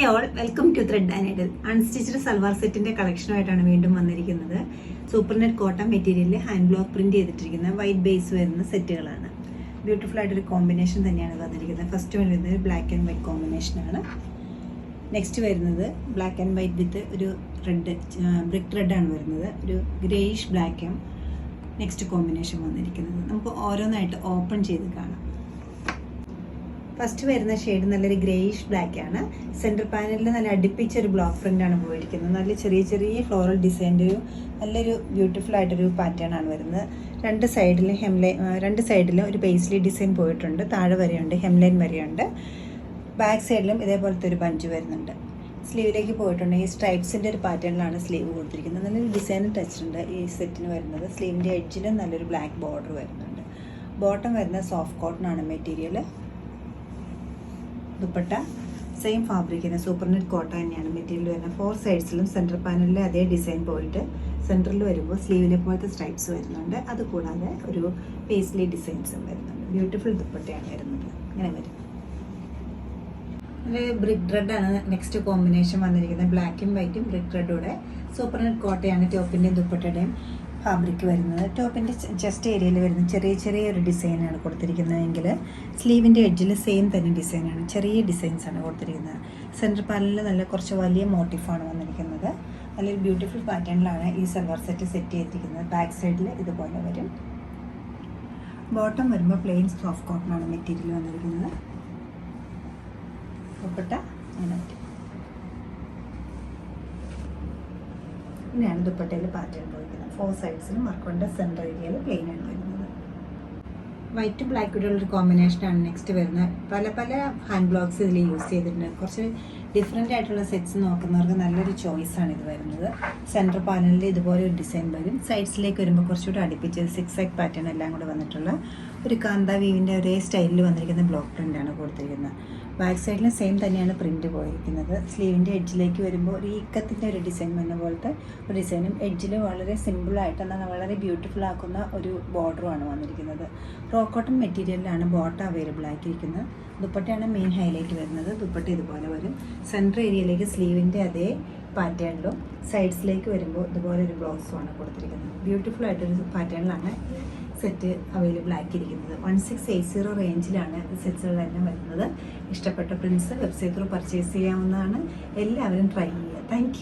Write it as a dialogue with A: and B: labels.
A: Hi all, welcome to thread and needle. Unstitched salwar സെറ്റിന്റെ കളക്ഷനുമായിട്ടാണ് വീണ്ടും വന്നിരിക്കുന്നത്. സൂപ്പർ നെറ്റ് കോട്ടൺ മെറ്റീരിയലിൽ ഹാൻഡ് ബ്ലോക്ക് പ്രിന്റ് ചെയ്തിട്ടിരിക്കുന്ന വൈറ്റ് ബേസ് വരുന്ന സെറ്റുകളാണ്. ബ്യൂട്ടിഫുൾ ആയിട്ടൊരു കോമ്പിനേഷൻ തന്നെയാണ് വന്നിരിക്കുന്നത്. ഫസ്റ്റ് വരുന്നത് ബ്ലാക്ക് ആൻഡ് വൈറ്റ് കോമ്പിനേഷനാണ്. നെക്സ്റ്റ് വരുന്നത് ബ്ലാക്ക് ആൻഡ് വൈറ്റ് വിത്ത് ഒരു റെഡ്, ബ്രിക്ക് റെഡാണ് വരുന്നത്. ഒരു ഗ്രേയിഷ് ബ്ലാക്കും നെക്സ്റ്റ് കോമ്പിനേഷൻ വന്നിരിക്കുന്നത്. നമുക്ക് ഓരോന്നായിട്ട് ഓപ്പൺ ചെയ്ത് കാണാം. ഫസ്റ്റ് വരുന്ന ഷെയ്ഡ് നല്ലൊരു ഗ്രേയിഷ് ബ്ലാക്ക് ആണ്. സെൻറ്റർ പാനലിൽ നല്ല അടുപ്പിച്ചൊരു ബ്ലോക്ക് പ്രിൻ്റാണ് പോയിരിക്കുന്നത്. നല്ല ചെറിയ ചെറിയ ഫ്ലോറൽ ഡിസൈൻ്റെ ഒരു നല്ലൊരു ബ്യൂട്ടിഫുൾ ആയിട്ടൊരു പാറ്റേൺ ആണ് വരുന്നത്. രണ്ട് സൈഡിലും ഒരു പേസ്ലി ഡിസൈൻ പോയിട്ടുണ്ട്. താഴെ വരെയുണ്ട്, ഹെംലൈൻ വരെയുണ്ട്. ബാക്ക് സൈഡിലും ഇതേപോലത്തെ ഒരു ബഞ്ച് വരുന്നുണ്ട്. സ്ലീവിലേക്ക് പോയിട്ടുണ്ട്. ഈ സ്ട്രൈപ്സിൻ്റെ ഒരു പാറ്റേണിലാണ് സ്ലീവ് കൊടുത്തിരിക്കുന്നത്. നല്ലൊരു ഡിസൈൻ ടച്ച് ഉണ്ട് ഈ സെറ്റിന് വരുന്നത്. സ്ലീവിൻ്റെ എഡ്ജിലും നല്ലൊരു ബ്ലാക്ക് ബോർഡർ വരുന്നുണ്ട്. ബോട്ടം വരുന്നത് സോഫ്റ്റ് കോട്ടൺ ആണ് മെറ്റീരിയൽ. ദുപ്പട്ട സെയിം ഫാബ്രിക്കിന് സൂപ്പർ നെറ്റ് കോട്ടൺ തന്നെയാണ് മെറ്റീരിയൽ വരുന്നത്. 4 സൈഡ്സിലും സെൻറ്റർ പാനലിൽ അതേ ഡിസൈൻ പോയിട്ട് സെൻറ്ററിൽ വരുമ്പോൾ സ്ലീവിലെ പോലത്തെ സ്ട്രൈപ്സ് വരുന്നുണ്ട്. അതുകൂടാതെ ഒരു പേസ്ലി ഡിസൈൻസും വരുന്നുണ്ട്. ബ്യൂട്ടിഫുൾ ദുപ്പട്ടയാണ് വരുന്നത്. ഇങ്ങനെ വരും. ഒരു ബ്രിക്ക് റെഡാണ് നെക്സ്റ്റ് കോമ്പിനേഷൻ വന്നിരിക്കുന്നത്. ബ്ലാക്കും വൈറ്റും ബ്രിക്ക് റെഡൂടെ സൂപ്പർ നെറ്റ് കോട്ടയാണ് ടോപ്പിൻ്റെയും ദുപ്പട്ടയുടെയും ഫാബ്രിക് വരുന്നത്. ടോപ്പിൻ്റെ ചെസ്റ്റ് ഏരിയയിൽ വരുന്ന ചെറിയ ഒരു ഡിസൈനാണ് കൊടുത്തിരിക്കുന്നതെങ്കിൽ സ്ലീവിൻ്റെ എഡ്ജിൽ സെയിം തന്നെ ഡിസൈനാണ്. ചെറിയ ഡിസൈൻസാണ് കൊടുത്തിരിക്കുന്നത്. സെൻറ്റർ പാനലിൽ നല്ല കുറച്ച് വലിയ മോട്ടീഫാണ് വന്നിരിക്കുന്നത്. നല്ലൊരു ബ്യൂട്ടിഫുൾ പാറ്റേണിലാണ് ഈ സൽവാർ സെറ്റ് ചെയ്തിരിക്കുന്നത്. ബാക്ക് സൈഡിൽ ഇതുപോലെ വരും. ബോട്ടം വരുമ്പോൾ പ്ലെയിൻ സോഫ്റ്റ് കോട്ടണാണ് മെറ്റീരിയൽ വന്നിരിക്കുന്നത്. ദുപ്പട്ട അങ്ങനെ വരും. ഇങ്ങനെയാണ് ദുപ്പട്ടയിൽ പാറ്റേൺ പോയിരിക്കുന്നത്. 4 സൈഡ്സിലും വർക്കുണ്ട്. സെൻറ്റർ ഏരിയയിൽ പ്ലെയിൻ ആണ് വരുന്നത്. വൈറ്റും ബ്ലാക്കും ഉള്ളൊരു കോമ്പിനേഷനാണ് നെക്സ്റ്റ് വരുന്നത്. പല ഹാൻഡ് ബ്ലോക്സ് ഇതിൽ യൂസ് ചെയ്തിട്ടുണ്ട്. കുറച്ച് ഡിഫറെൻ്റ് ആയിട്ടുള്ള സെറ്റ്സ് നോക്കുന്നവർക്ക് നല്ലൊരു ചോയ്സാണ് ഇത് വരുന്നത്. സെൻറ്റർ പാനലിൽ ഇതുപോലെ ഒരു ഡിസൈൻ വരും. സൈഡ്സിലേക്ക് വരുമ്പോൾ കുറച്ചുകൂടി അടുപ്പിച്ച് 6 ആക്ട് പാറ്റേൺ എല്ലാം കൂടെ വന്നിട്ടുള്ള ഒരു കാന്ത വീവിൻ്റെ ഒരേ സ്റ്റൈലിൽ വന്നിരിക്കുന്ന ബ്ലോക്ക് പ്രിൻ്റാണ് കൊടുത്തിരിക്കുന്നത്. ബാക്ക് സൈഡിലും സെയിം തന്നെയാണ് പ്രിൻറ്റ് പോയിരിക്കുന്നത്. സ്ലീവിൻ്റെ എഡ്ജിലേക്ക് വരുമ്പോൾ ഒരു ഈക്കത്തിൻ്റെ ഒരു ഡിസൈൻ വന്ന പോലത്തെ ഒരു ഡിസൈനും എഡ്ജിൽ വളരെ സിമ്പിളായിട്ട് എന്നാൽ വളരെ ബ്യൂട്ടിഫുൾ ആക്കുന്ന ഒരു ബോർഡറുമാണ് വന്നിരിക്കുന്നത്. റോ കോട്ടൺ മെറ്റീരിയലിലാണ് ബോട്ടം അവൈലബിൾ ആക്കിയിരിക്കുന്നത്. ദുപ്പട്ടയാണ് മെയിൻ ഹൈലൈറ്റ് വരുന്നത്. ദുപ്പട്ട ഇതുപോലെ വരും. സെൻറ്റർ ഏരിയയിലേക്ക് സ്ലീവിൻ്റെ അതേ പാറ്റേണിലും സൈഡ്സിലേക്ക് വരുമ്പോൾ ഇതുപോലെ ഒരു ബ്ലൗസുമാണ് കൊടുത്തിരിക്കുന്നത്. ബ്യൂട്ടിഫുൾ ആയിട്ടൊരു പാറ്റേണിലാണ് സെറ്റ് അവൈലബിൾ ആക്കിയിരിക്കുന്നത്. 1680 റേഞ്ചിലാണ് സെറ്റ്സുകളെല്ലാം വരുന്നത്. ഇഷ്ടപ്പെട്ട പ്രിൻസ് വെബ്സൈറ്റ് ത്രൂ പർച്ചേസ് ചെയ്യാവുന്നതാണ്. എല്ലാവരും ട്രൈ ചെയ്യുക. താങ്ക്